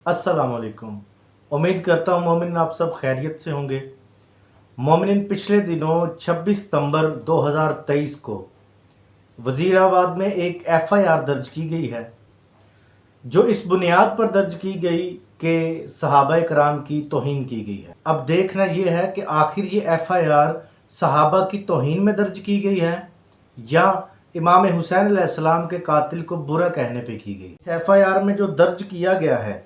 अस्सलाम वालेकुम। उम्मीद करता हूँ मोमिन आप सब खैरियत से होंगे। मोमिन पिछले दिनों 26 सितंबर 2023 को वज़ीराबाद में एक एफआईआर दर्ज की गई है, जो इस बुनियाद पर दर्ज की गई कि सहाबा कराम की तौहीन की गई है। अब देखना ये है कि आखिर ये एफआईआर सहाबा की तौहीन में दर्ज की गई है या इमाम हुसैन अलैहिस्सलाम के कातिल को बुरा कहने पे की गई। इस एफआईआर में जो दर्ज किया गया है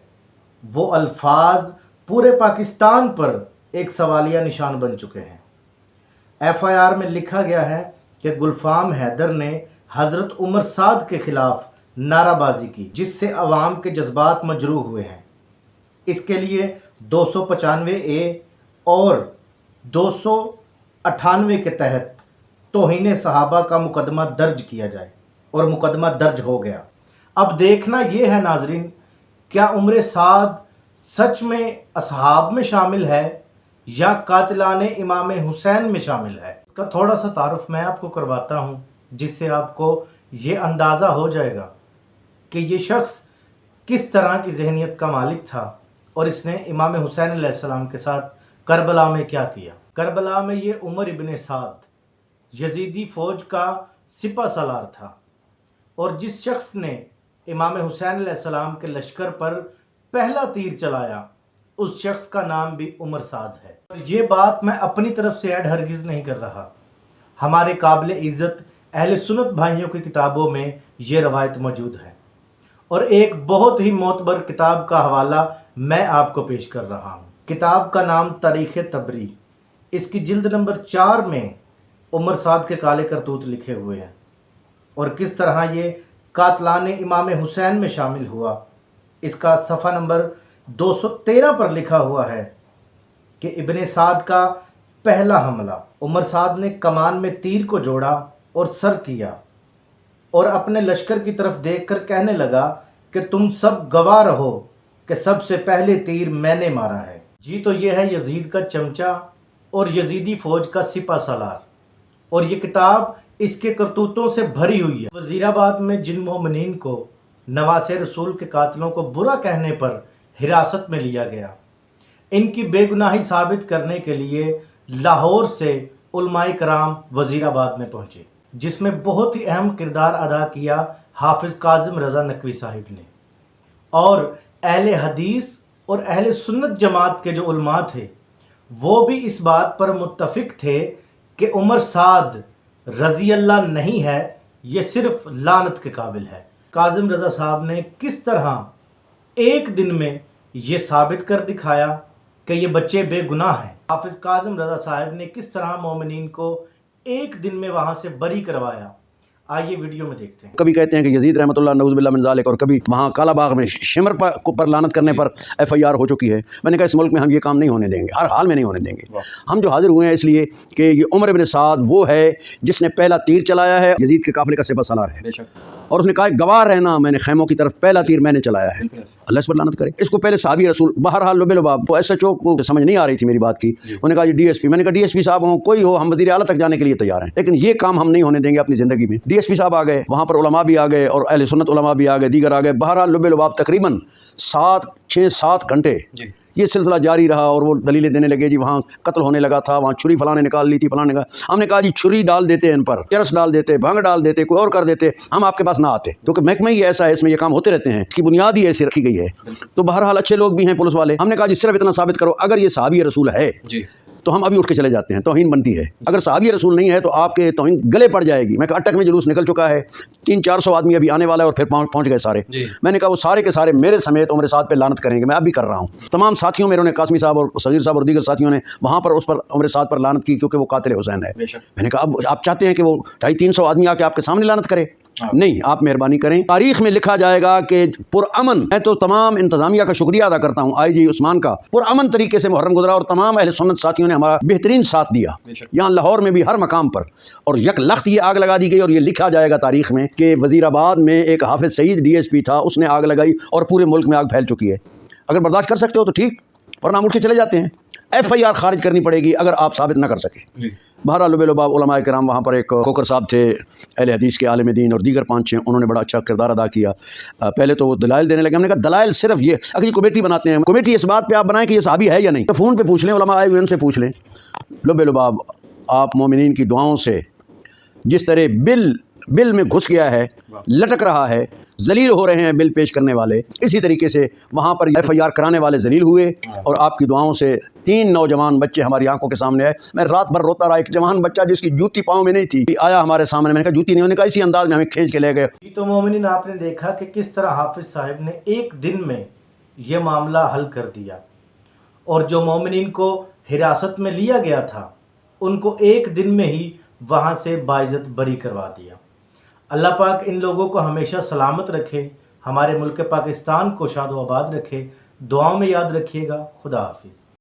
वो अल्फाज पूरे पाकिस्तान पर एक सवालिया निशान बन चुके हैं। एफआईआर में लिखा गया है कि गुलफाम हैदर ने हज़रत उमर साद के खिलाफ नाराबाजी की, जिससे अवाम के जज्बात मजरूह हुए हैं। इसके लिए 295A और 298 के तहत तौहीन सहाबा का मुकदमा दर्ज किया जाए, और मुकदमा दर्ज हो गया। अब देखना ये है नाजरीन, क्या उम्र साद सच में असहाब में शामिल है या कातिलाने इमाम हुसैन में शामिल है। इसका थोड़ा सा तारुफ मैं आपको करवाता हूँ, जिससे आपको ये अंदाज़ा हो जाएगा कि ये शख्स किस तरह की जहनीत का मालिक था और इसने इमाम हुसैन अलैहिस्सलाम के साथ करबला में क्या किया। करबला में ये उमर इब्न साद यजीदी फ़ौज का सिपा सलार था, और जिस शख्स ने इमाम हुसैन अलैहिस्सलाम के लश्कर पर पहला तीर चलाया उस शख्स का नाम भी उमर साद है। और ये बात मैं अपनी तरफ से ऐड हरगिज़ नहीं कर रहा, हमारे काबिल इज़्ज़त अहले सुन्नत भाइयों की किताबों में ये रवायत मौजूद है, और एक बहुत ही मोतबर किताब का हवाला मैं आपको पेश कर रहा हूँ। किताब का नाम तारीख़ तबरी, इसकी जिल्द नंबर 4 में उमर साद के काले करतूत लिखे हुए हैं और किस तरह ये कातलाने इमाम हुसैन में शामिल हुआ। इसका सफ़ा नंबर 213 पर लिखा हुआ है कि इब्ने साद का पहला हमला, उमर साद ने कमान में तीर को जोड़ा और सर किया और अपने लश्कर की तरफ देखकर कहने लगा कि तुम सब गवाह रहो कि सबसे पहले तीर मैंने मारा है। जी तो ये है यजीद का चमचा और यजीदी फ़ौज का सिपा सलार, और ये किताब इसके करतूतों से भरी हुई है। वज़ीराबाद में जिन मोमिनीन को नवासे रसूल के कातिलों को बुरा कहने पर हिरासत में लिया गया, इनकी बेगुनाही साबित करने के लिए लाहौर से उलमाए कराम वज़ीराबाद में पहुँचे, जिसमें बहुत ही अहम किरदार अदा किया हाफिज़ काज़िम रज़ा नकवी साहिब ने। और अहले हदीस और अहले सुन्नत जमात के जो उलमा थे वो भी इस बात पर मुत्तफ़िक थे कि उमर साद रज़ी अल्लाह नहीं है, ये सिर्फ लानत के काबिल है। काज़िम रज़ा साहब ने किस तरह एक दिन में ये साबित कर दिखाया कि ये बच्चे बेगुनाह हैं। हाफिज़ काज़िम रज़ा साहब ने किस तरह मोमिनीन को एक दिन में वहाँ से बरी करवाया, आइए वीडियो में देखते हैं। कभी कहते हैं कि यजीद रहमतुल्लाह नऊज़ुबिल्लाह मिन ज़ालिक, और कभी वहाँ काला बाग में शिमर पर लानत करने पर एफआईआर हो चुकी है। मैंने कहा इस मुल्क में हम ये काम नहीं होने देंगे, हर हाल में नहीं होने देंगे। हम जो हाजिर हुए हैं इसलिए कि ये उमर इब्न साद वो है जिसने पहला तीर चलाया है, यजीद के काफिले का सिपा सलार है, और उसने कहा गवाह रहना, मैंने खैमों की तरफ पहला तीर मैंने चलाया है। अल्लाह इस पर लानत करे। इसको पहले सहाबी रसूल बहरहाल लुबेलुबाब को SHO को समझ नहीं आ रही थी मेरी बात की। उन्होंने कहा जी DSP, मैंने कहा DSP साहब हो, कोई हो, हम वज़ीर आला तक जाने के लिए तैयार हैं, लेकिन ये काम हम नहीं होने देंगे अपनी ज़िंदगी में। DSP साहब आ गए, वहाँ पर उलमा भी आ गए और अहले सुन्नत उलमा भी आ गए, दीगर आ गए। बहरहाल लुबेलुबाब तकरीबन 6-7 घंटे ये सिलसिला जारी रहा, और वो दलीलें देने लगे जी वहाँ कत्ल होने लगा था, वहाँ छुरी फलाने निकाल ली थी, फलाने का। हमने कहा जी छुरी डाल देते इन पर, चरस डाल देते, भंग डाल देते, कोई और कर देते, हम आपके पास ना आते, क्योंकि महकमा ही ऐसा है, इसमें ये काम होते रहते हैं, इसकी बुनियाद ही ऐसी रखी गई है। तो बहरहाल अच्छे लोग भी हैं पुलिस वाले। हमने कहा जी सिर्फ इतना साबित करो, अगर ये सहाबी रसूल है तो हम अभी उठ के चले जाते हैं, तौहीन बनती है। अगर सहाबी रसूल नहीं है तो आपके तौहीन गले पड़ जाएगी। मैं कहा अटक में जुलूस निकल चुका है, 300-400 आदमी अभी आने वाला है, और फिर पहुंच गए सारे। मैंने कहा वो सारे के सारे मेरे समेत उम्र साद पे लानत करेंगे। मैं अब भी कर रहा हूँ। तमाम साथियों मेरे ने, कासमी साहब और सगीर साहब और दीगर साथियों ने वहाँ पर उस पर उम्र साद पर लानत की, क्योंकि वो कातिल हुसैन है। मैंने कहा अब आप चाहते हैं कि वो 250-300 आदमी आके आपके सामने लानत करे? नहीं, आप मेहरबानी करें, तारीख में लिखा जाएगा कि पुरअमन, मैं तो तमाम इंतजामिया का शुक्रिया अदा करता हूँ, IG उस्मान का, पुरअमन तरीके से मुहर्रम गुजरा, और तमाम अहले सुन्नत साथियों ने हमारा बेहतरीन साथ दिया, यहाँ लाहौर में भी हर मकाम पर। और यक लख्त ये आग लगा दी गई, और ये लिखा जाएगा तारीख में कि वज़ीराबाद में एक हाफिज़ सईद DSP था, उसने आग लगाई और पूरे मुल्क में आग फैल चुकी है। अगर बर्दाश्त कर सकते हो तो ठीक, वरना हम उठ के चले जाते हैं। FIR خارج کرنی پڑے گی اگر آپ ثابت نہ کر سکیں۔ بہرحال لب لباب علماء کرام وہاں پر ایک کوکر صاحب تھے اہل حدیث کے عالم دین اور دیگر 5-6 انہوں نے بڑا اچھا کردار ادا کیا۔ پہلے تو وہ دلائل دینے لگے، ہم نے کہا دلائل صرف یہ اگر یہ کمیٹی بناتے ہیں، کمیٹی اس بات پہ آپ بنائیں کہ یہ صحابی ہے یا نہیں، تو فون پہ پوچھ لیں، علماء آئے ہوئے ان سے پوچھ لیں۔ لب لباب آپ مومنین کی دعاؤں سے جس طرح بل میں گھس گیا ہے، لٹک رہا ہے، ذلیل ہو رہے ہیں بل پیش کرنے والے، اسی طریقے سے وہاں پر FIR کرانے والے ذلیل ہوئے اور آپ کی دعاؤں سے 3 نوجوان بچے ہماری آنکھوں کے سامنے آئے۔ میں رات بھر روتا رہا، ایک جوان بچہ جس کی جوتی پاؤں میں نہیں تھی آیا ہمارے سامنے، میں نے کہا جوتی نہیں، انہوں نے کہا اسی انداز میں ہمیں کھینچ کے لے گئے۔ تو مومنین آپ نے دیکھا کہ کس طرح حافظ صاحب نے ایک دن میں یہ معاملہ حل کر دیا، اور جو مومنین کو حراست میں لیا گیا تھا ان کو ایک دن میں ہی وہاں سے باعزت بری کروا دیا۔ اللہ پاک ان لوگوں کو ہمیشہ سلامت رکھے، ہمارے ملک پاکستان کو شاد و آباد رکھے، دعاؤں میں یاد رکھیے گا۔ خدا حافظ۔